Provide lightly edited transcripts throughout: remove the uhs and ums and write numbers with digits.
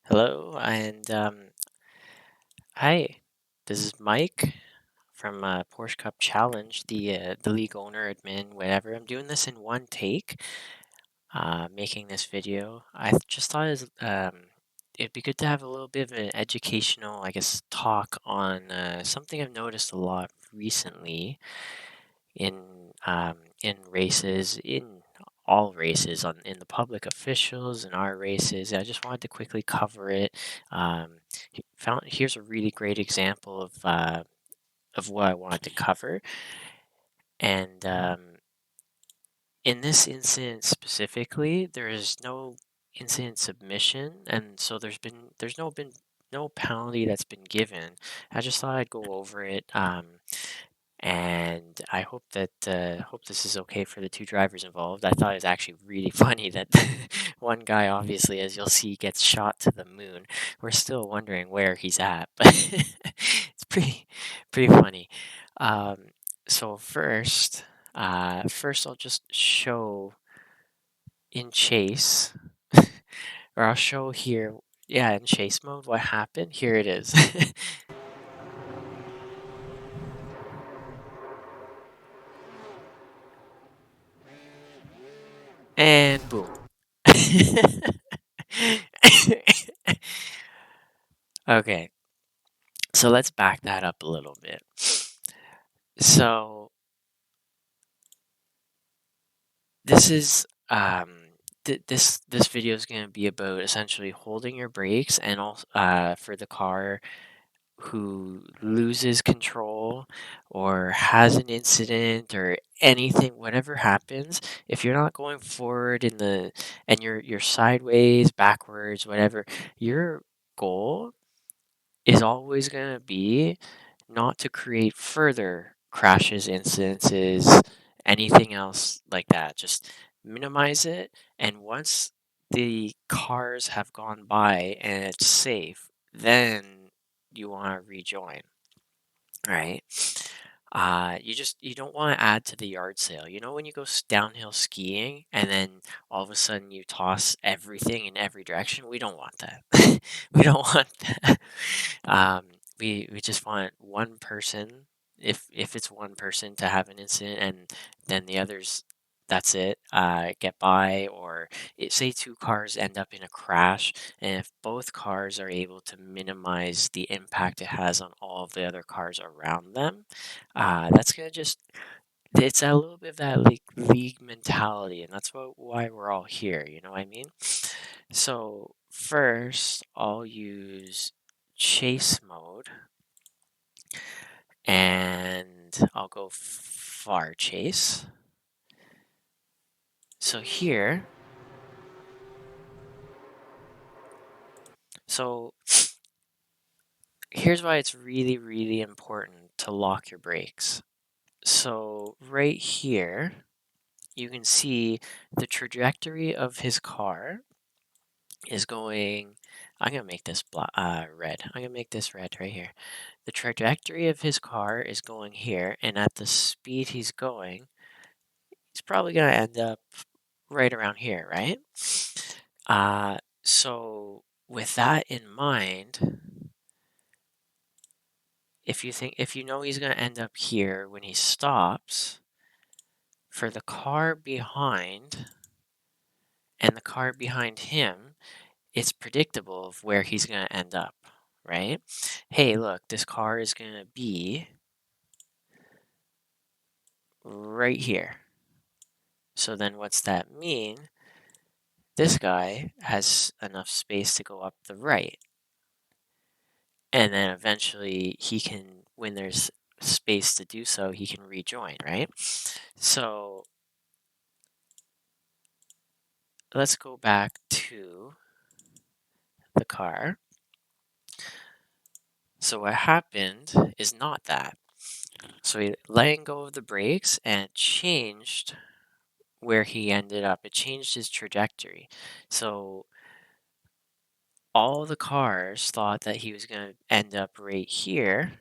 Hello, and hi. This is Mike from Porsche Cup Challenge, the league owner, admin, whatever. I'm doing this in one take, making this video. Just thought it'd be good to have a little bit of an educational, I guess, talk on something I've noticed a lot recently in races, in all races, in the public officials and our races. I just wanted to quickly cover it. Here's a really great example of what I wanted to cover, and in this incident specifically, there is no incident submission, and so there's no penalty that's been given. I just thought I'd go over it. And I hope this is okay for the two drivers involved. I thought it was actually really funny that one guy, obviously, as you'll see, gets shot to the moon. We're still wondering where he's at, but it's pretty funny. Um, so first I'll just show in chase, or I'll show here, yeah, in chase mode what happened. Here it is, and boom. Okay, so let's back that up a little bit. So this is this video is going to be about essentially holding your brakes and also for the car who loses control or has an incident or anything, whatever happens, if you're not going forward and you're sideways, backwards, whatever, your goal is always going to be not to create further crashes, incidences, anything else like that. Just minimize it. And once the cars have gone by and it's safe, then you want to rejoin, right? You don't want to add to the yard sale. You know when you go downhill skiing and then all of a sudden you toss everything in every direction? We don't want that. We don't want that. Um, we just want one person, if it's one person, to have an incident, and then the others, that's it, get by. Or say two cars end up in a crash, and if both cars are able to minimize the impact it has on all of the other cars around them, that's gonna just it's a little bit of that league mentality, and that's why we're all here. You know what I mean? So first, I'll use chase mode, and I'll go far chase. So so here's why it's really, really important to lock your brakes. So right here, you can see the trajectory of his car is going. I'm gonna make this red. I'm gonna make this red right here. The trajectory of his car is going here, and at the speed he's going, he's probably gonna end up right around here, right? So with that in mind, if you know he's gonna end up here when he stops, for the car behind and the car behind him, it's predictable of where he's gonna end up, right? Hey, look, this car is gonna be right here. So then what's that mean? This guy has enough space to go up the right. And then eventually he can, when there's space to do so, he can rejoin, right? So let's go back to the car. So what happened is not that. So he letting go of the brakes and it changed where he ended up. It changed his trajectory. So all the cars thought that he was going to end up right here.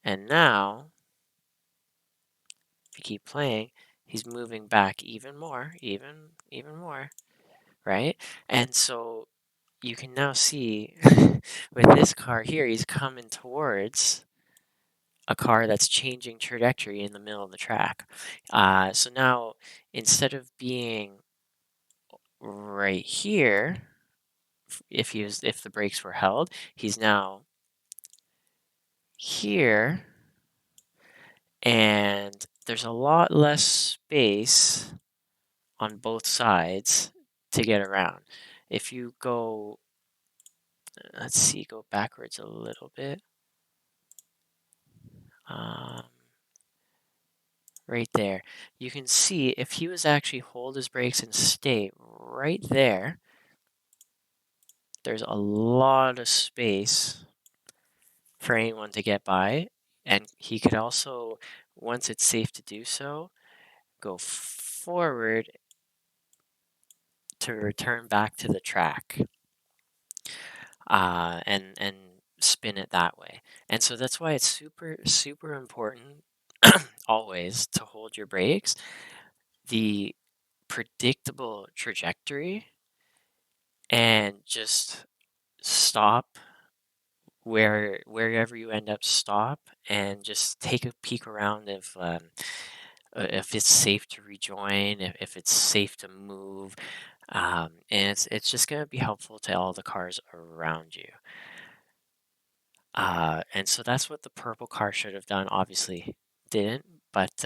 And now, if you keep playing, he's moving back even more, even more, right? And so you can now see with this car here, he's coming towards a car that's changing trajectory in the middle of the track. So now instead of being right here, if the brakes were held, he's now here, and there's a lot less space on both sides to get around. If you go, let's see, go backwards a little bit. Um, right there. You can see if he was actually hold his brakes and stay right there, there's a lot of space for anyone to get by. And he could also, once it's safe to do so, go forward to return back to the track, and spin it that way. And so that's why it's super, super important always to hold your brakes. The predictable trajectory, and just stop wherever you end up, stop and just take a peek around if it's safe to rejoin, if it's safe to move, and it's just going to be helpful to all the cars around you. And so that's what the purple car should have done. Obviously didn't, but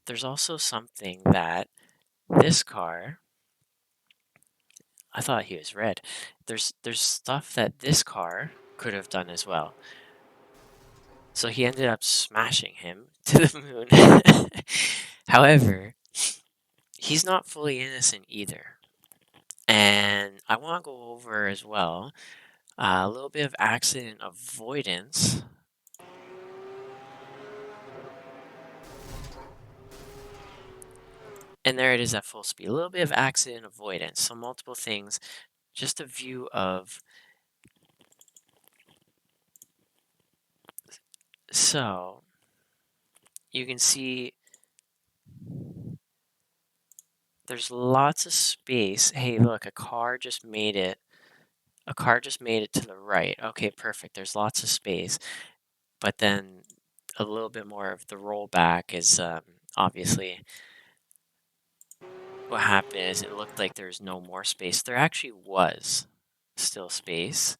there's also something that this car, I thought he was red. There's stuff that this car could have done as well. So he ended up smashing him to the moon. However, he's not fully innocent either. And I want to go over as well a little bit of accident avoidance. And there it is at full speed. A little bit of accident avoidance. So multiple things. Just a view of. So you can see there's lots of space. Hey, look, a car just made it. A car just made it to the right. Okay, perfect. There's lots of space. But then a little bit more of the rollback is obviously what happened is it looked like there was no more space. There actually was still space.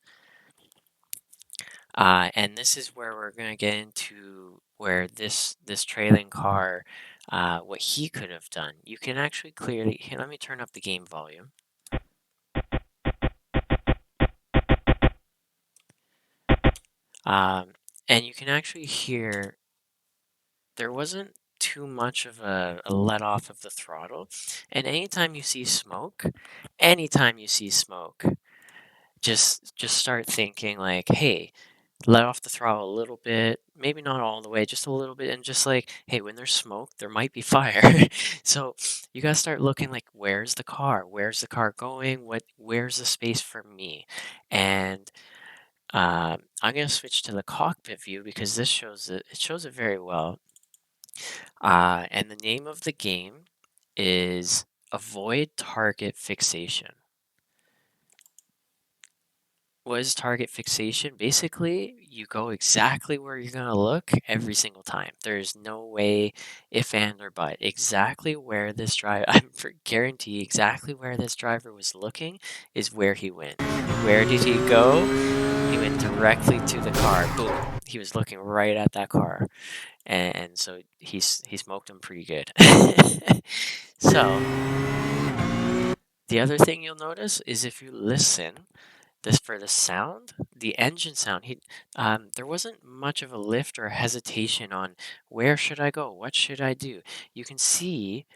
And this is where we're going to get into where this trailing car, what he could have done. You can actually clearly, here, let me turn up the game volume. And you can actually hear there wasn't too much of a let off of the throttle. And anytime you see smoke, just start thinking like, hey, let off the throttle a little bit, maybe not all the way, just a little bit, and just like, hey, when there's smoke, there might be fire. So you gotta start looking like, where's the car? Where's the car going? Where's the space for me? And I'm gonna switch to the cockpit view because this shows it shows it very well. And the name of the game is Avoid Target Fixation. What is target fixation? Basically, you go exactly where you're going to look every single time. There's no way, if and or but. Exactly where this driver, I guarantee exactly where this driver was looking is where he went. Where did he go? He went directly to the car. Boom. He was looking right at that car. And so he smoked him pretty good. So, the other thing you'll notice is if you listen, this for the sound, the engine sound, there wasn't much of a lift or hesitation on where should I go, what should I do. You can see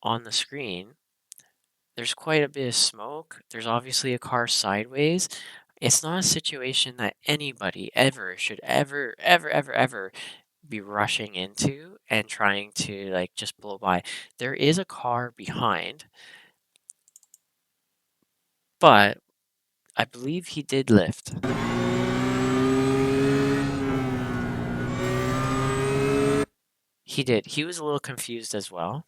on the screen, there's quite a bit of smoke. There's obviously a car sideways. It's not a situation that anybody ever should ever be rushing into and trying to like just blow by. There is a car behind, but I believe he did lift. He did. He was a little confused as well.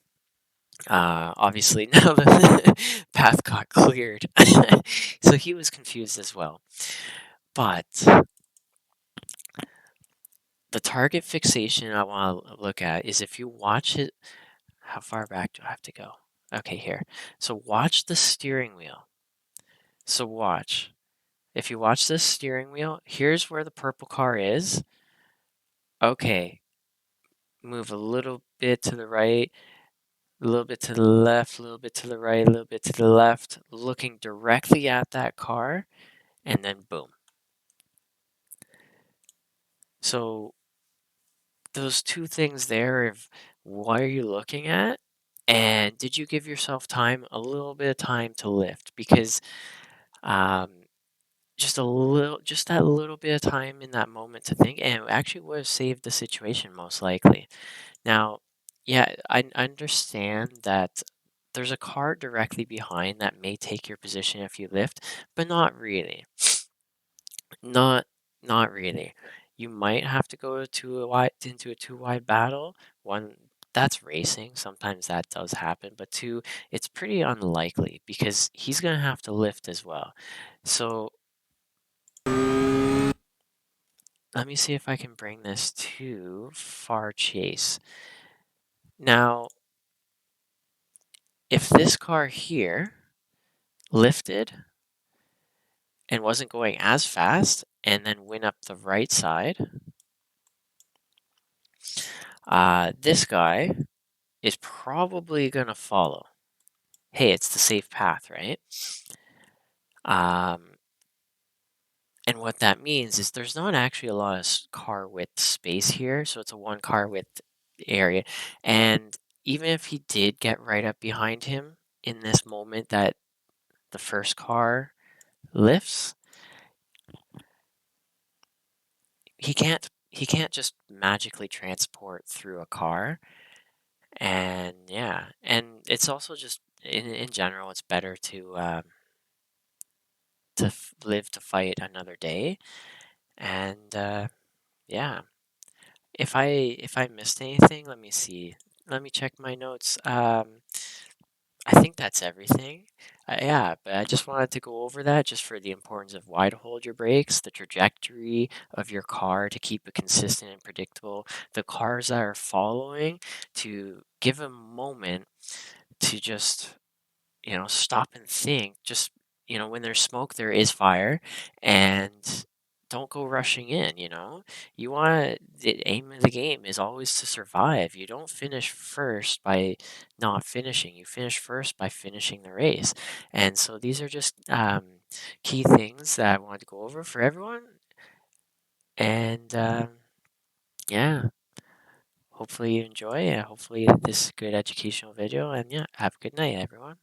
Obviously, now the path got cleared. So he was confused as well. But the target fixation I want to look at is if you watch it. How far back do I have to go? Okay, here. So watch the steering wheel. So watch. If you watch this steering wheel, here's where the purple car is. Okay, move a little bit to the right, a little bit to the left, a little bit to the right, a little bit to the left, looking directly at that car, and then boom. So those two things there of what are you looking at? And did you give yourself time, a little bit of time to lift? Because um, just that little bit of time in that moment to think, and it actually would have saved the situation most likely. Now, yeah, I understand that there's a car directly behind that may take your position if you lift, but not really. Not not really. You might have to go to a wide into a two wide battle. One, that's racing. Sometimes that does happen, but two, it's pretty unlikely because he's gonna have to lift as well. So let me see if I can bring this to far chase. Now, if this car here lifted and wasn't going as fast and then went up the right side, this guy is probably going to follow. Hey, it's the safe path, right? Um, and what that means is there's not actually a lot of car width space here, so it's a one car width area. And even if he did get right up behind him in this moment that the first car lifts, he can't just magically transport through a car. And yeah, and it's also just in general, it's better to live to fight another day. And yeah, if I missed anything, let me see. Let me check my notes. I think that's everything. Yeah, but I just wanted to go over that just for the importance of why to hold your brakes, the trajectory of your car to keep it consistent and predictable, the cars that are following to give a moment to just stop and think. Just, when there's smoke, there is fire, and don't go rushing in, You want the aim of the game is always to survive. You don't finish first by not finishing. You finish first by finishing the race. And so these are just key things that I wanted to go over for everyone. And yeah, hopefully you enjoy it. Hopefully this is a good educational video. And yeah, have a good night, everyone.